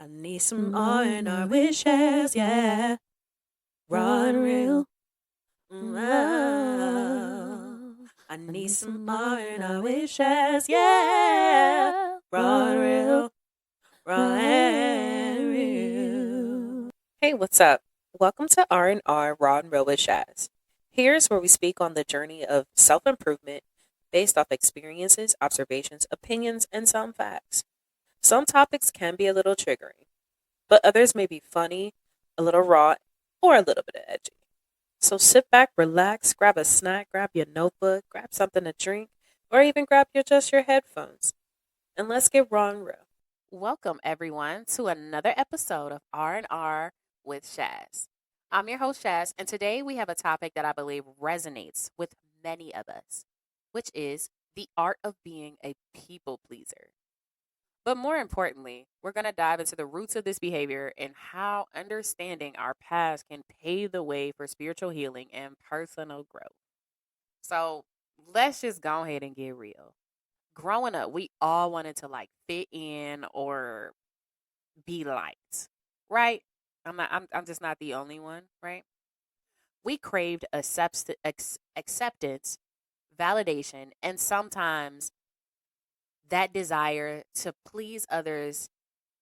I need some R&R wishes, yeah. Raw and real. I need some R&R wishes, yeah. Raw and real. Raw and real. Hey, what's up? Welcome to R&R Raw and Real with Shaz. Here's where we speak on the journey of self-improvement based off experiences, observations, opinions, and some facts. Some topics can be a little triggering, but others may be funny, a little raw, or a little bit edgy. So sit back, relax, grab a snack, grab your notebook, grab something to drink, or even grab your headphones, and let's get raw and real. Welcome everyone to another episode of R&R with Shaz. I'm your host Shaz, and today we have a topic that I believe resonates with many of us, which is the art of being a people pleaser. But more importantly, we're going to dive into the roots of this behavior and how understanding our past can pave the way for spiritual healing and personal growth. So let's just go ahead and get real. Growing up, we all wanted to like fit in or be liked, right? I'm just not the only one, right? We craved acceptance, validation, and sometimes that desire to please others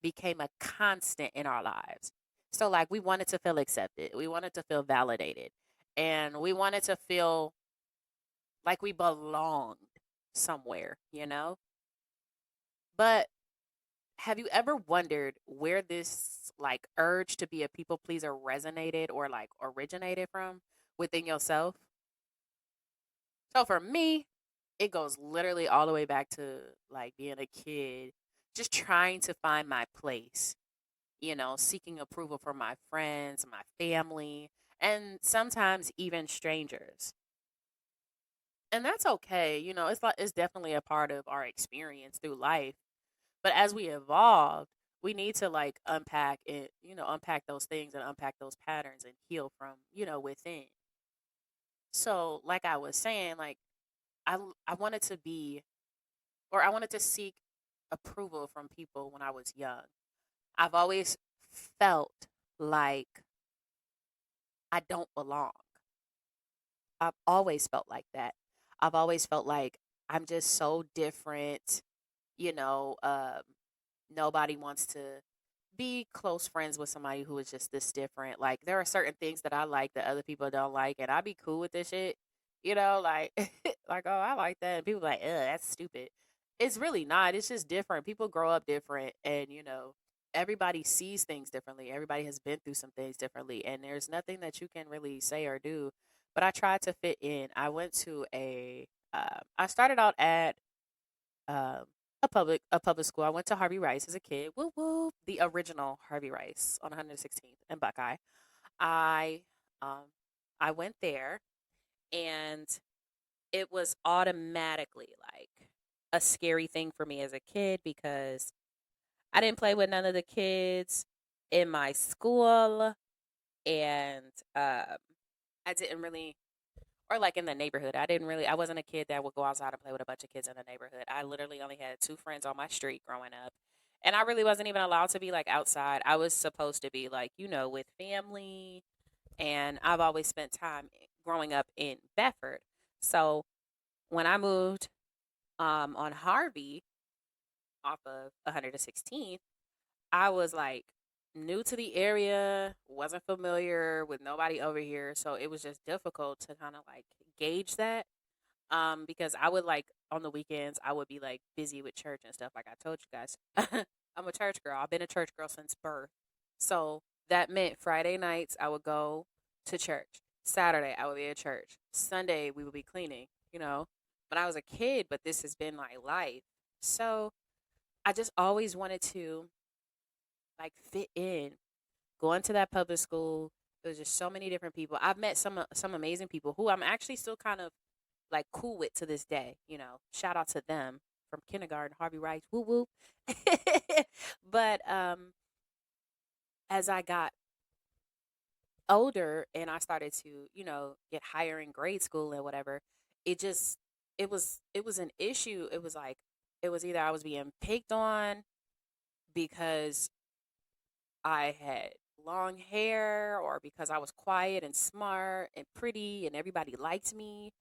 became a constant in our lives. So, like, we wanted to feel accepted, we wanted to feel validated, and we wanted to feel like we belonged somewhere, you know? But have you ever wondered where this like urge to be a people pleaser resonated or like originated from within yourself? So, for me, it goes literally all the way back to like being a kid, just trying to find my place, seeking approval from my friends, my family, and sometimes even strangers. And that's okay. It's like it's definitely a part of our experience through life. But as we evolve, we need to like unpack it, unpack those things and unpack those patterns and heal from, within. So, like I was saying, like I wanted to be or I wanted to seek approval from people when I was young. I've always felt like I don't belong. I've always felt like that. I've always felt like I'm just so different. You know, um, Nobody wants to be close friends with somebody who is just this different. Like there are certain things that I like that other people don't like, and I'd be cool with this shit. Like like oh I like that, and people be like that's stupid. It's really not. It's just different. People grow up different, and everybody sees things differently. Everybody has been through some things differently, and there's nothing that you can really say or do. But I tried to fit in. I went to I started out at um, a public school. I went to Harvey Rice as a kid. Woo woo, the original Harvey Rice on 116th and Buckeye. I um, I went there, and it was automatically like a scary thing for me as a kid because I didn't play with none of the kids in my school, and I didn't really, or like in the neighborhood. I wasn't a kid that would go outside and play with a bunch of kids in the neighborhood. I literally only had two friends on my street growing up. And I really wasn't even allowed to be like outside. I was supposed to be like, with family. And I've always spent time growing up in Bedford. So when I moved on Harvey off of 116th, I was like new to the area, wasn't familiar with nobody over here. So it was just difficult to kind of like gauge that. Because I would like on the weekends, I would be like busy with church and stuff. Like I told you guys, I'm a church girl. I've been a church girl since birth. So that meant Friday nights, I would go to church. Saturday, I would be at church. Sunday, we would be cleaning, when I was a kid, but this has been my life. So I just always wanted to like fit in. Going to that public school, there's just so many different people. I've met some amazing people who I'm actually still kind of like cool with to this day. Shout out to them from kindergarten, Harvey Rice, woo woo. But as I got older and I started to, get higher in grade school and whatever, it just it was an issue. It was like it was either I was being picked on because I had long hair or because I was quiet and smart and pretty and everybody liked me.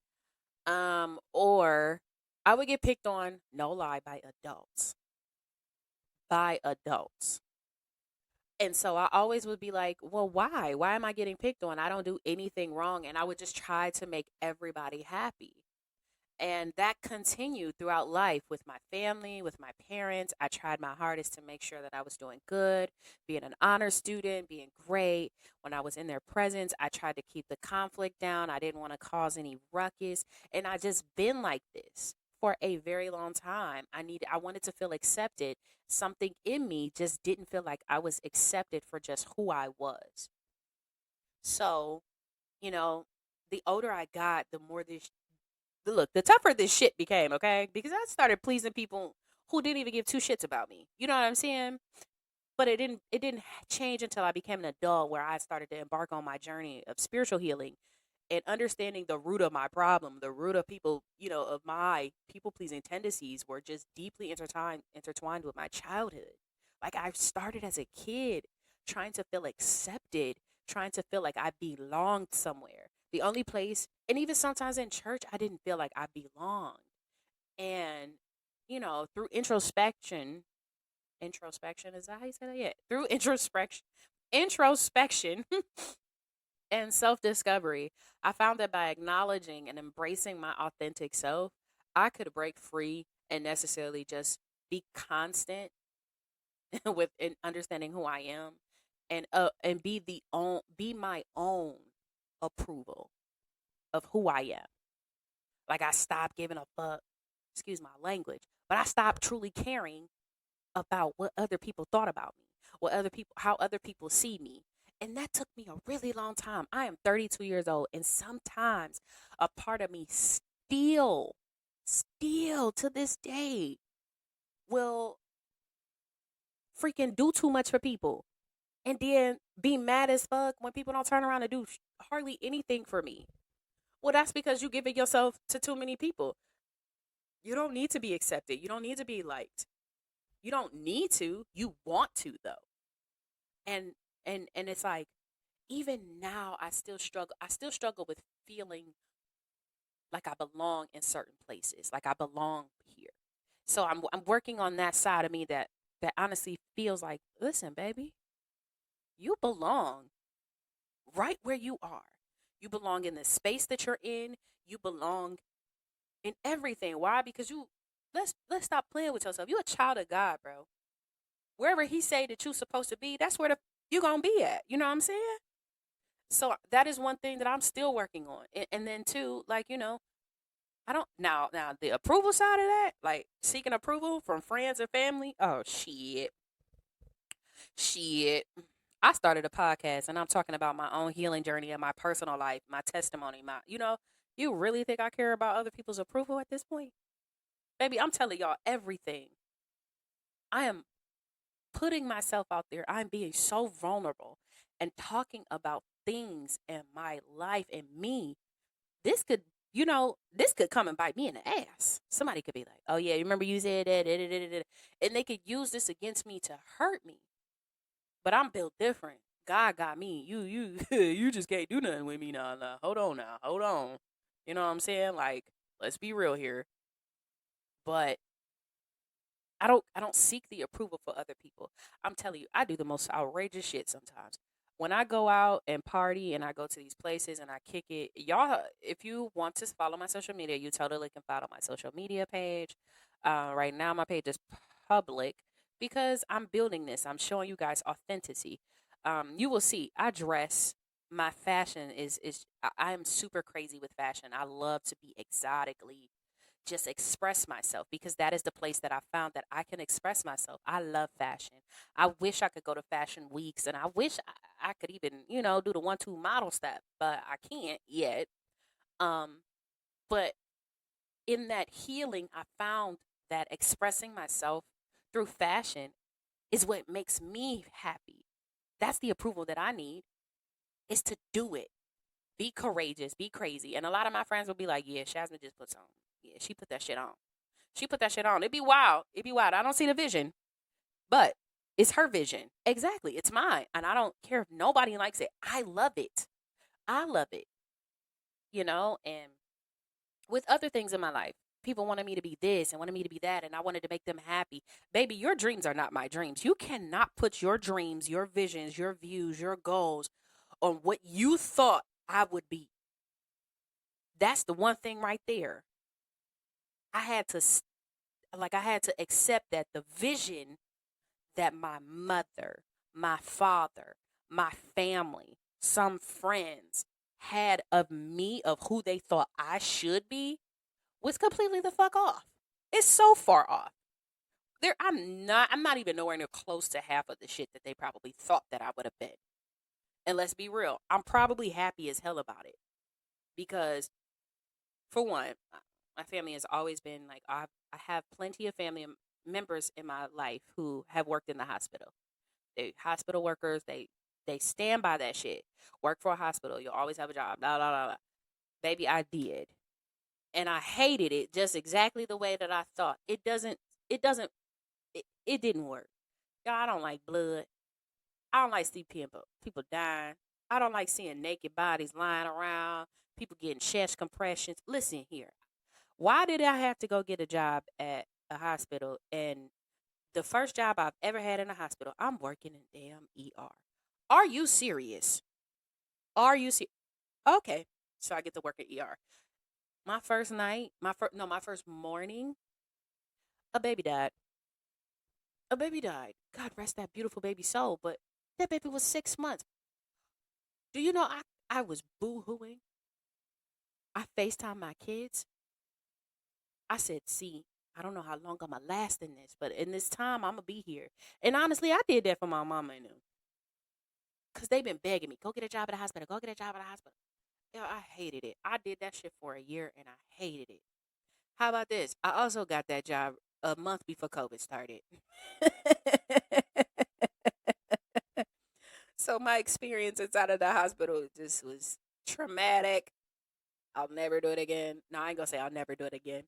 Or I would get picked on, no lie, by adults. By adults. And so I always would be like, well, why? Why am I getting picked on? I don't do anything wrong. And I would just try to make everybody happy. And that continued throughout life with my family, with my parents. I tried my hardest to make sure that I was doing good, being an honor student, being great. When I was in their presence, I tried to keep the conflict down. I didn't want to cause any ruckus. And I just been like this for a very long time. I wanted to feel accepted. Something in me just didn't feel like I was accepted for just who I was. So, you know, the older I got, the more this look, the tougher this shit became, okay? Because I started pleasing people who didn't even give two shits about me. You know what I'm saying? But it didn't change until I became an adult where I started to embark on my journey of spiritual healing and understanding the root of my problem, the root of people, of my people pleasing tendencies were just deeply intertwined with my childhood. Like I started as a kid trying to feel accepted, trying to feel like I belonged somewhere. The only place, and even sometimes in church, I didn't feel like I belonged. And, through introspection, is that how you say that? Yeah. Through introspection and self discovery, I found that by acknowledging and embracing my authentic self, I could break free and necessarily just be constant with in understanding who I am and be my own approval of who I am. Like I stopped giving a fuck, excuse my language, but I stopped truly caring about what other people thought about me, how other people see me. And that took me a really long time. I am 32 years old, and sometimes a part of me still to this day will freaking do too much for people and then be mad as fuck when people don't turn around and do hardly anything for me. Well, that's because you giving yourself to too many people. You don't need to be accepted. You don't need to be liked. You don't need to. You want to though. And and it's like even now I still struggle with feeling like I belong in certain places, like I belong here. So I'm working on that side of me that honestly feels like, listen, baby, you belong right where you are. You belong in the space that you're in. You belong in everything. Why? Because let's stop playing with yourself. You're a child of God, bro. Wherever he say that you're supposed to be, that's where you gonna be at. You know what I'm saying? So that is one thing that I'm still working on. And then two, like, I don't now the approval side of that, like seeking approval from friends and family. Oh shit. Shit. I started a podcast and I'm talking about my own healing journey and my personal life, my testimony, you really think I care about other people's approval at this point? Baby, I'm telling y'all everything. I am putting myself out there. I'm being so vulnerable and talking about things in my life and me. This could, this could come and bite me in the ass. Somebody could be like, "Oh yeah, remember you said that," da, da, da, da, da," and they could use this against me to hurt me. But I'm built different. God got me. You you just can't do nothing with me now. Hold on now. Hold on. You know what I'm saying? Like, let's be real here. But I don't seek the approval for other people. I'm telling you, I do the most outrageous shit sometimes. When I go out and party and I go to these places and I kick it, y'all, if you want to follow my social media, you totally can follow my social media page. Right now, my page is public because I'm building this. I'm showing you guys authenticity. You will see. I dress. My fashion is. I am super crazy with fashion. I love to be exotically just express myself because that is the place that I found that I can express myself. I love fashion. I wish I could go to fashion weeks and I wish I could even, do the 1-2 model step, but I can't yet. Um, but in that healing, I found that expressing myself through fashion is what makes me happy. That's the approval that I need is to do it. Be courageous, be crazy. And a lot of my friends will be like, yeah, Shasma just puts on. Yeah, she put that shit on. She put that shit on. It'd be wild. It'd be wild. I don't see the vision, but It's her vision. Exactly. It's mine. And I don't care if nobody likes it. I love it. I love it, and with other things in my life, people wanted me to be this and wanted me to be that, and I wanted to make them happy. Baby, your dreams are not my dreams. You cannot put your dreams, your visions, your views, your goals on what you thought I would be. That's the one thing right there. I had to, I had to accept that the vision that my mother, my father, my family, some friends had of me, of who they thought I should be, was completely the fuck off. It's so far off. I'm not even nowhere near close to half of the shit that they probably thought that I would have been. And let's be real, I'm probably happy as hell about it. Because for one, my family has always been like, I have plenty of family members in my life who have worked in the hospital. They hospital workers, they stand by that shit. Work for a hospital, you'll always have a job. Blah blah blah blah. Baby, I did. And I hated it just exactly the way that I thought. It didn't work. Y'all, I don't like blood. I don't like seeing people dying. I don't like seeing naked bodies lying around, people getting chest compressions. Listen here. Why did I have to go get a job at a hospital? And the first job I've ever had in a hospital, I'm working in damn ER. Are you serious? Are you serious? Okay. So I get to work at ER. My first night, my first morning, a baby died. A baby died. God rest that beautiful baby soul, but that baby was 6 months. Do you know I was boo-hooing? I FaceTime my kids. I said, see, I don't know how long I'm going to last in this, but in this time, I'm going to be here. And honestly, I did that for my mama and them. Because they've been begging me, go get a job at a hospital, go get a job at a hospital. Yeah, I hated it. I did that shit for a year, and I hated it. How about this? I also got that job a month before COVID started. So my experience inside of the hospital just was traumatic. I'll never do it again. No, I ain't gonna say I'll never do it again.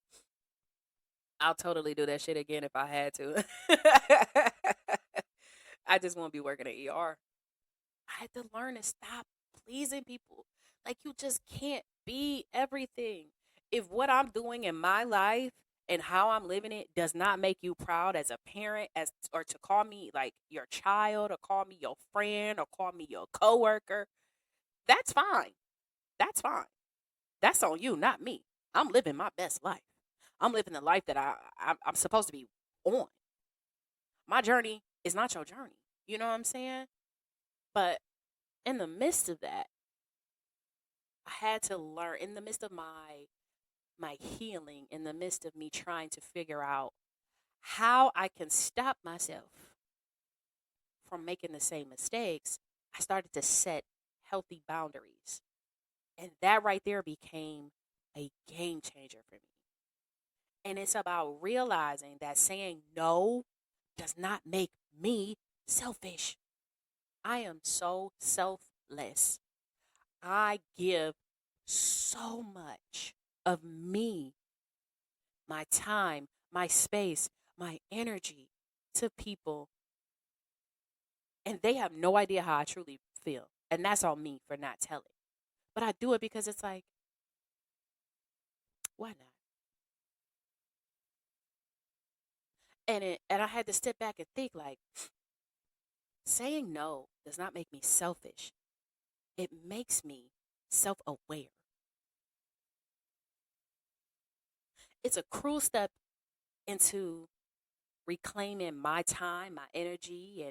I'll totally do that shit again if I had to. I just won't be working at ER. I had to learn to stop pleasing people. Like, you just can't be everything. If what I'm doing in my life and how I'm living it does not make you proud as a parent, as or to call me like your child, or call me your friend, or call me your coworker, that's fine. That's fine. That's on you, not me. I'm living my best life. I'm living the life that I'm supposed to be on. My journey is not your journey. You know what I'm saying? But in the midst of that, I had to learn, in the midst of my healing, in the midst of me trying to figure out how I can stop myself from making the same mistakes, I started to set healthy boundaries. And that right there became a game changer for me. And it's about realizing that saying no does not make me selfish. I am so selfless. I give so much of me, my time, my space, my energy to people, and they have no idea how I truly feel. And that's on me for not telling. But I do it because it's like, why not? And I had to step back and think, like, saying no does not make me selfish. It makes me self-aware. It's a cruel step into reclaiming my time, my energy,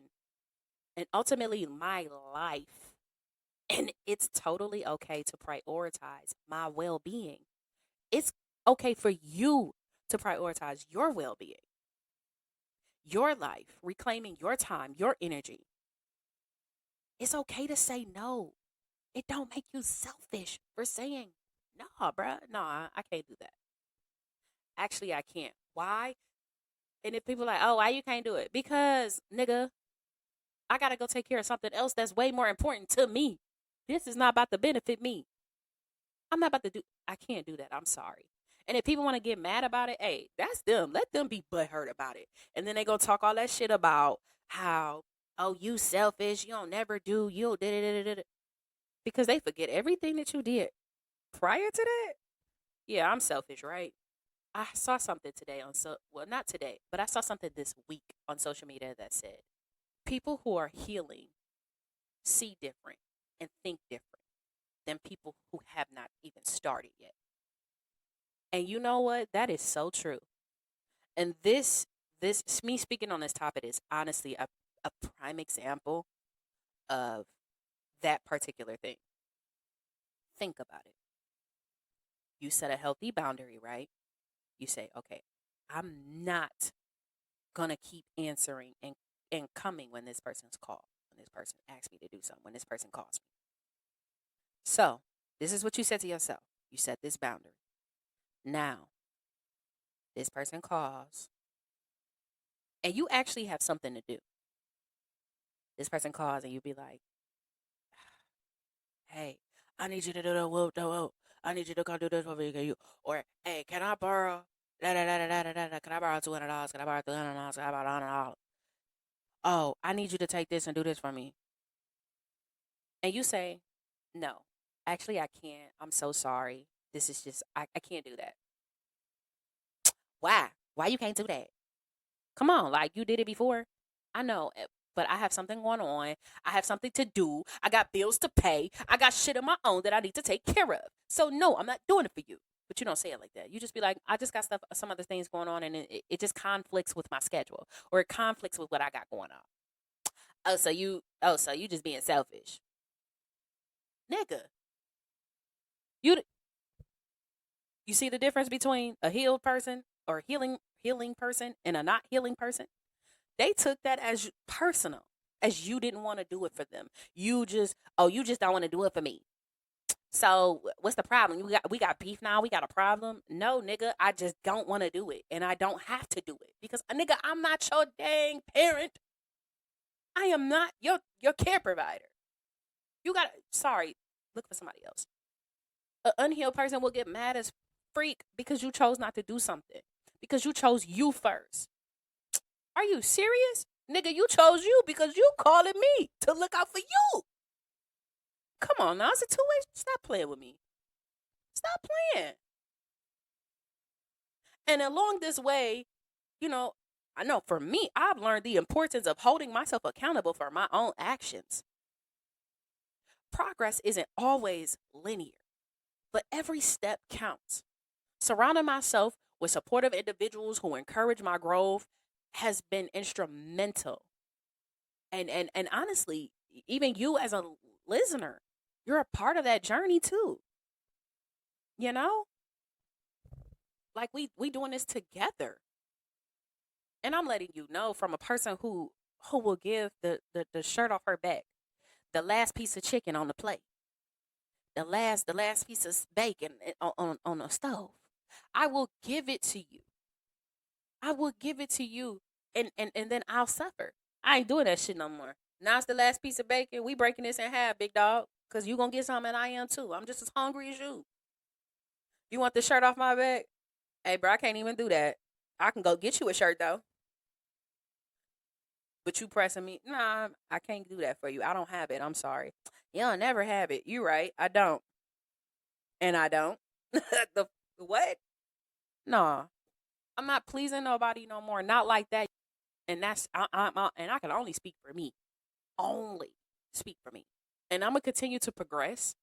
and ultimately my life. And it's totally okay to prioritize my well-being. It's okay for you to prioritize your well-being, your life, reclaiming your time, your energy. It's okay to say no. It don't make you selfish for saying, nah, bruh, nah, I can't do that. Actually, I can't. Why? And if people are like, oh, why you can't do it? Because, nigga, I gotta go take care of something else that's way more important to me. This is not about to benefit me. I'm not about to do. I can't do that. I'm sorry. And if people want to get mad about it, hey, that's them. Let them be butthurt about it. And then they go talk all that shit about how, oh, you selfish, you don't never do, you da. Because they forget everything that you did prior to that. Yeah, I'm selfish, right? I saw something today well, not today, but I saw something this week on social media that said people who are healing see different and think different than people who have not even started yet. And you know what? That is so true. And this me speaking on this topic is honestly a prime example of that particular thing. Think about it. You set a healthy boundary, right? You say, okay, I'm not gonna keep answering and coming when this person's called, when this person asks me to do something, when this person calls me. So this is what you said to yourself. You set this boundary. Now this person calls and you actually have something to do. This person calls and you be like, hey, I need you to do the whoop, the whoop. I need you to go do this over here. Or, hey, can I borrow? Da, da, da, da, da, da, da. Can I borrow $200? Can I borrow $300? Can I borrow $100? Oh, I need you to take this and do this for me. And you say, no, actually, I can't. I'm so sorry. This is just, I can't do that. Why? Why you can't do that? Come on, like you did it before. I know, but I have something going on. I have something to do. I got bills to pay. I got shit of my own that I need to take care of. So no, I'm not doing it for you. But you don't say it like that. You just be like, I just got some other things going on, and it just conflicts with my schedule, or it conflicts with what I got going on. Oh, so you just being selfish, nigga. You you see the difference between a healed person or healing person and a not healing person? They took that as personal, as you didn't want to do it for them. You just don't want to do it for me. So what's the problem? We got beef now. We got a problem. No, nigga, I just don't want to do it, and I don't have to do it because, nigga, I'm not your dang parent. I am not your care provider. You got sorry. Look for somebody else. An unhealed person will get mad as freak because you chose not to do something because you chose you first. Are you serious? Nigga, you chose you because you calling me to look out for you. Come on now, it's a two-way. Stop playing with me. Stop playing. And along this way, you know, I know for me, I've learned the importance of holding myself accountable for my own actions. Progress isn't always linear, but every step counts. Surrounding myself with supportive individuals who encourage my growth has been instrumental. And honestly, even you as a listener, you're a part of that journey too. You know, like we doing this together. And I'm letting you know from a person who will give the shirt off her back, the last piece of chicken on the plate, the last piece of bacon on the stove. I will give it to you. I will give it to you, and then I'll suffer. I ain't doing that shit no more. Now it's the last piece of bacon. We breaking this in half, big dog, cause you gonna get something, and I am too. I'm just as hungry as you. You want the shirt off my back? Hey, bro, I can't even do that. I can go get you a shirt though, but you pressing me? Nah, I can't do that for you. I don't have it. I'm sorry. You'll never have it. You right. I don't, and I don't. The what? Nah, I'm not pleasing nobody no more. Not like that. And and I can only speak for me. Only speak for me. And I'm gonna continue to progress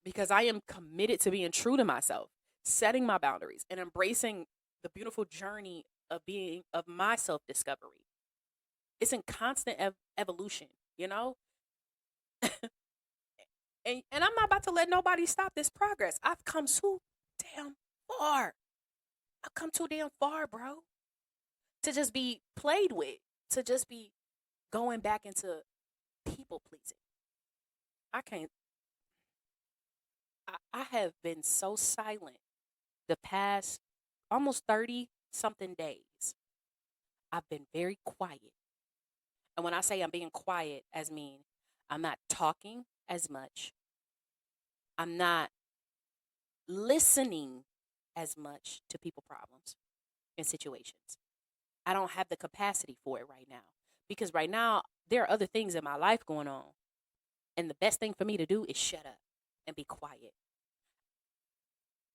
because I am committed to being true to myself, setting my boundaries, and embracing the beautiful journey of my self discovery. It's in constant evolution, you know. And I'm not about to let nobody stop this progress. I've come too damn far. I've come too damn far, bro, to just be played with, to just be going back into people pleasing. I can't. I have been so silent the past almost 30 something days. I've been very quiet. And when I say I'm being quiet, as mean I'm not talking as much. I'm not listening as much to people problems and situations. I don't have the capacity for it right now because right now there are other things in my life going on, and the best thing for me to do is shut up and be quiet.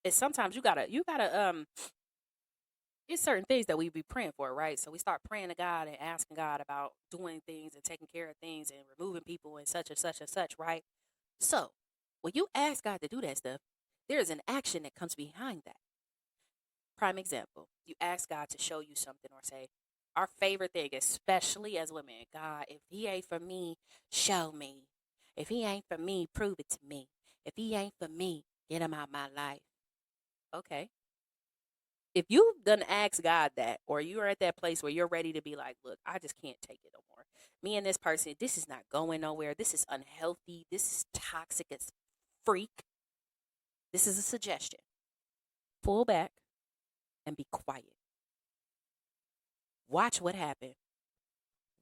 And sometimes you gotta it's certain things that we be praying for, right? So we start praying to God and asking God about doing things and taking care of things and removing people and such and such and such, right? So when you ask God to do that stuff, there's an action that comes behind that. Prime example, you ask God to show you something or say, our favorite thing, especially as women, God, if he ain't for me, show me. If he ain't for me, prove it to me. If he ain't for me, get him out my life. Okay. If you've done ask God that, or you're at that place where you're ready to be like, look, I just can't take it no more. Me and this person, this is not going nowhere. This is unhealthy. This is toxic as freak. This is a suggestion. Pull back and be quiet. Watch what happened.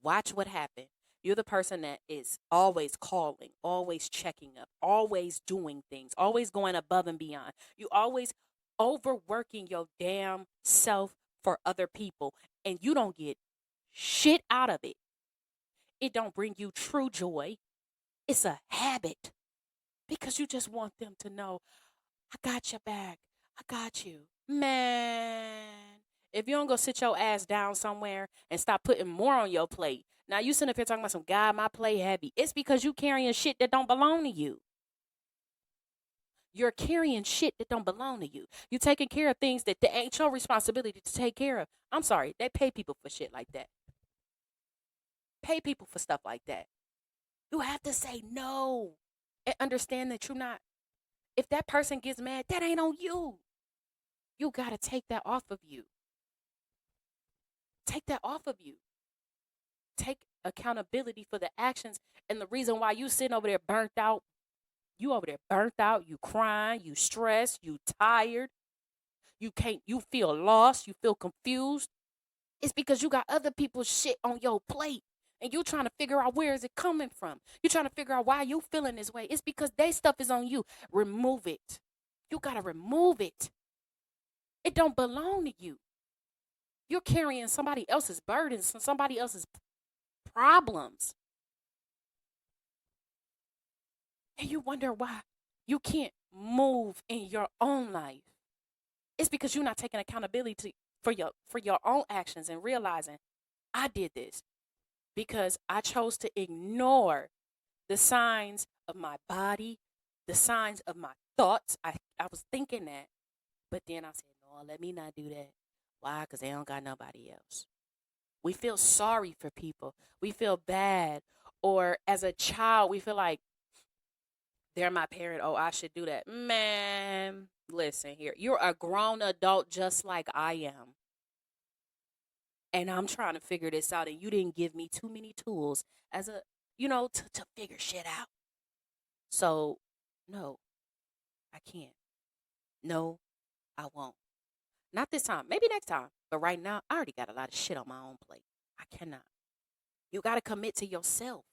Watch what happened. You're the person that is always calling, always checking up, always doing things, always going above and beyond. You always overworking your damn self for other people, and you don't get shit out of it. It don't bring you true joy. It's a habit because you just want them to know, I got your back. I got you. Man, if you don't go sit your ass down somewhere and stop putting more on your plate. Now you sitting up here talking about some God, my plate heavy. It's because you carrying shit that don't belong to you. You're carrying shit that don't belong to you. You taking care of things that ain't your responsibility to take care of. I'm sorry, they pay people for shit like that. Pay people for stuff like that. You have to say no and understand that you're not. If that person gets mad, that ain't on you. You got to take that off of you. Take that off of you. Take accountability for the actions and the reason why you sitting over there burnt out. You over there burnt out, you crying, you stressed, you tired, you feel lost, you feel confused. It's because you got other people's shit on your plate and you trying to figure out where is it coming from. You trying to figure out why you feeling this way. It's because they stuff is on you. Remove it. You got to remove it. It don't belong to you. You're carrying somebody else's burdens and somebody else's problems. And you wonder why you can't move in your own life. It's because you're not taking accountability for your own actions and realizing I did this because I chose to ignore the signs of my body, the signs of my thoughts. I was thinking that, but then I said, no, let me not do that. Why? Because they don't got nobody else. We feel sorry for people. We feel bad. Or as a child, we feel like they're my parent. Oh, I should do that. Man, listen here. You're a grown adult just like I am. And I'm trying to figure this out. And you didn't give me too many tools as a, to figure shit out. So, no, I can't. No, I won't. Not this time. Maybe next time. But right now, I already got a lot of shit on my own plate. I cannot. You got to commit to yourself.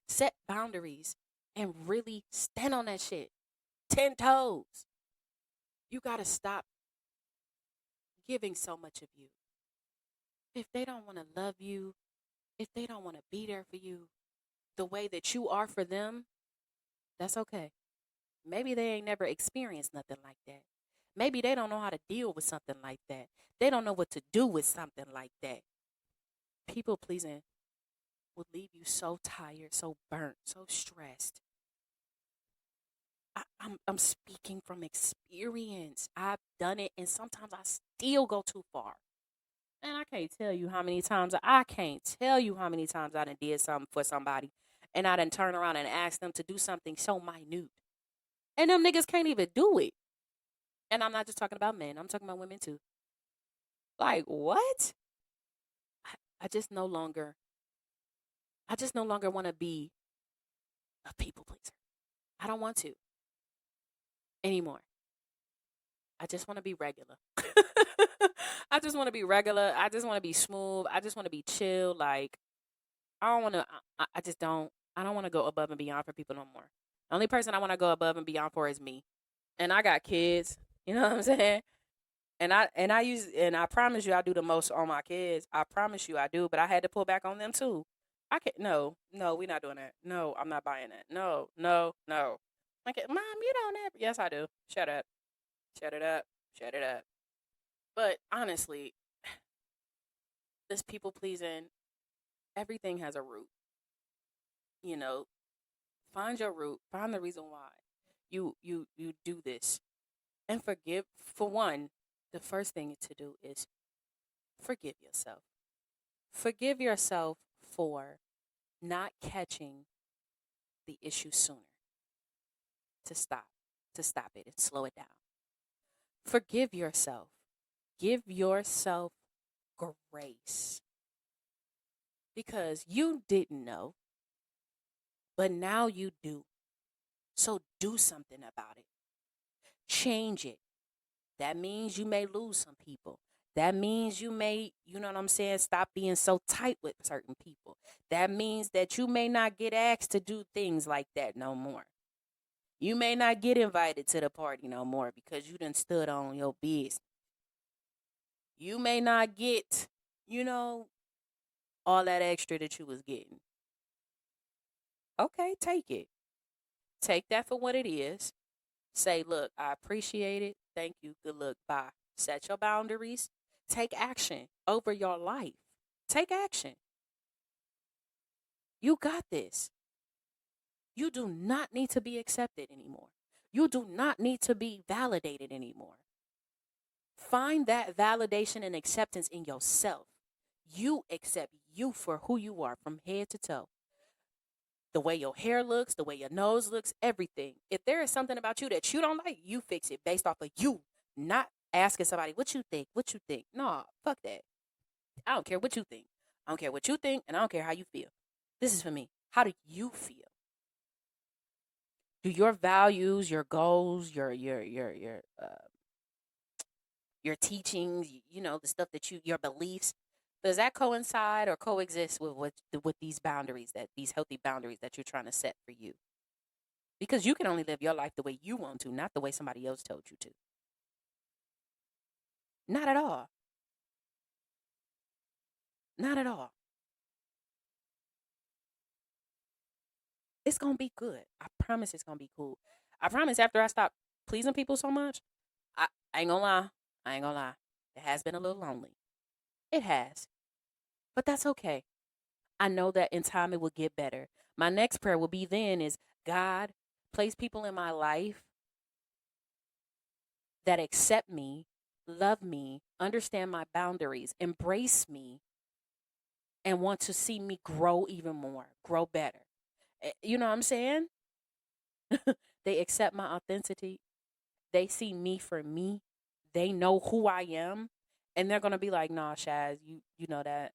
Set boundaries and really stand on that shit. 10 toes. You got to stop giving so much of you. If they don't want to love you, if they don't want to be there for you the way that you are for them, that's okay. Maybe they ain't never experienced nothing like that. Maybe they don't know how to deal with something like that. They don't know what to do with something like that. People pleasing will leave you so tired, so burnt, so stressed. I'm speaking from experience. I've done it, and sometimes I still go too far. And I can't tell you how many times I done did something for somebody, and I done turn around and ask them to do something so minute, and them niggas can't even do it. And I'm not just talking about men; I'm talking about women too. Like what? I, I just no longer, I just no longer want to be a people pleaser. I don't want to anymore. I just want to be regular. I just want to be regular. I just want to be smooth. I just want to be chill. Like I don't want to. I just don't. I don't want to go above and beyond for people no more. The only person I want to go above and beyond for is me. And I got kids. You know what I'm saying? And I promise you I do the most on my kids. I promise you I do, but I had to pull back on them too. I can't. No, no, we're not doing that. No, I'm not buying that. No, no, no. Like, Mom, you don't ever. Yes, I do. Shut up. Shut it up. Shut it up. But honestly, this people pleasing, everything has a root. You know, find your root. Find the reason why you do this, and forgive. For one, the first thing to do is forgive yourself. Forgive yourself for not catching the issue sooner. To stop it and slow it down. Forgive yourself. Give yourself grace because you didn't know, but now you do. So do something about it. Change it. That means you may lose some people. That means you may, you know what I'm saying, stop being so tight with certain people. That means that you may not get asked to do things like that no more. You may not get invited to the party no more because you done stood on your business. You may not get, you know, all that extra that you was getting. Okay, take it. Take that for what it is. Say, look, I appreciate it. Thank you. Good luck. Bye. Set your boundaries. Take action over your life. Take action. You got this. You do not need to be accepted anymore. You do not need to be validated anymore. Find that validation and acceptance in yourself. You accept you for who you are from head to toe. The way your hair looks, the way your nose looks, everything. If there is something about you that you don't like, you fix it based off of you, not asking somebody, what you think? What you think? No, fuck that. I don't care what you think. I don't care what you think, and I don't care how you feel. This is for me. How do you feel? Do your values, your goals, your teachings, you know, the stuff that your beliefs, does that coincide or coexist with with these boundaries, that these healthy boundaries that you're trying to set for you? Because you can only live your life the way you want to, not the way somebody else told you to. Not at all. Not at all. It's gonna be good. I promise it's gonna be cool. I promise after I stop pleasing people so much, I ain't gonna lie. I ain't gonna lie. It has been a little lonely. It has. But that's okay. I know that in time it will get better. My next prayer will be then is, God, place people in my life that accept me, love me, understand my boundaries, embrace me, and want to see me grow even more, grow better. You know what I'm saying? They accept my authenticity. They see me for me. They know who I am. And they're gonna be like, nah, Shaz, you know that.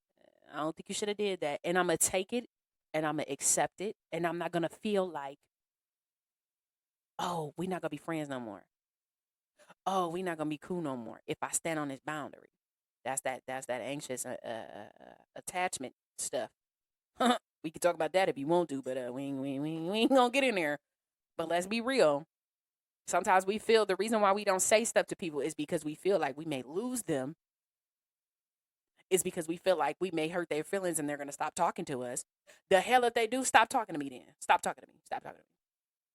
I don't think you should have did that. And I'm gonna take it and I'm gonna accept it. And I'm not gonna feel like, oh, we're not gonna be friends no more. Oh, we're not gonna be cool no more if I stand on this boundary. That's that anxious attachment stuff. We can talk about that if you want to, but we ain't gonna get in there. But let's be real. Sometimes we feel the reason why we don't say stuff to people is because we feel like we may lose them. Is because we feel like we may hurt their feelings and they're gonna stop talking to us. The hell if they do, stop talking to me then. Stop talking to me. Stop talking to me.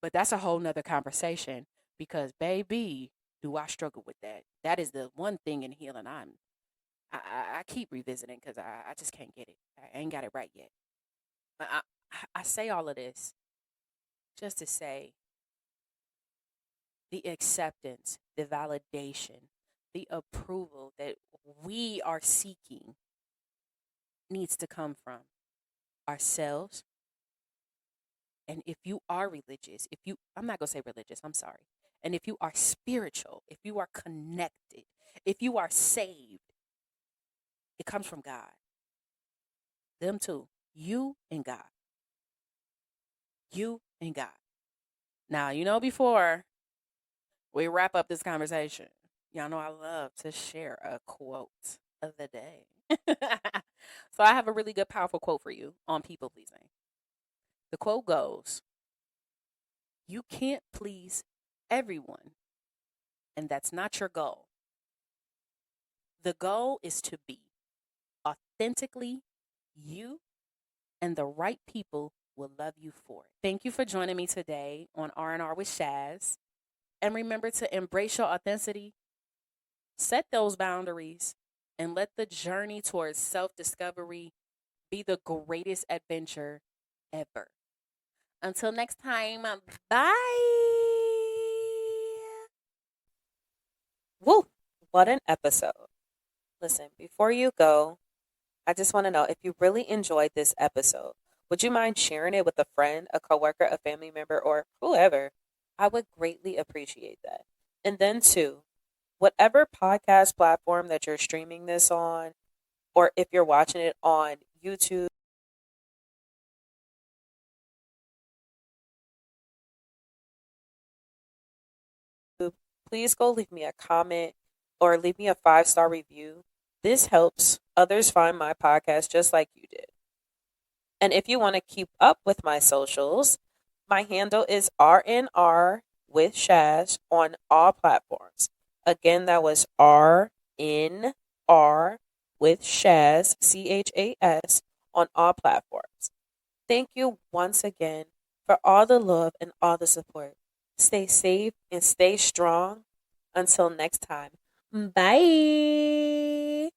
But that's a whole nother conversation because baby, do I struggle with that. That is the one thing in healing I keep revisiting because I just can't get it. I ain't got it right yet. But I say all of this just to say the acceptance, the validation, the approval that we are seeking needs to come from ourselves. And if you are religious, I'm not going to say religious, I'm sorry. And if you are spiritual, if you are connected, if you are saved, it comes from God. Them two, you and God. You and God. Now, before we wrap up this conversation, y'all know I love to share a quote of the day. So I have a really good, powerful quote for you on people pleasing. The quote goes, you can't please everyone, and that's not your goal. The goal is to be authentically you, and the right people will love you for it. Thank you for joining me today on R&R with Shaz. And remember to embrace your authenticity, set those boundaries, and let the journey towards self-discovery be the greatest adventure ever. Until next time, bye. Woo! What an episode. Listen, before you go, I just want to know if you really enjoyed this episode, would you mind sharing it with a friend, a coworker, a family member, or whoever? I would greatly appreciate that. And then, two, whatever podcast platform that you're streaming this on, or if you're watching it on YouTube, please go leave me a comment or leave me a 5-star review. This helps others find my podcast just like you did. And if you want to keep up with my socials, my handle is RNR with Shaz on all platforms. Again, that was RNR with Shaz, CHAS, on all platforms. Thank you once again for all the love and all the support. Stay safe and stay strong. Until next time. Bye.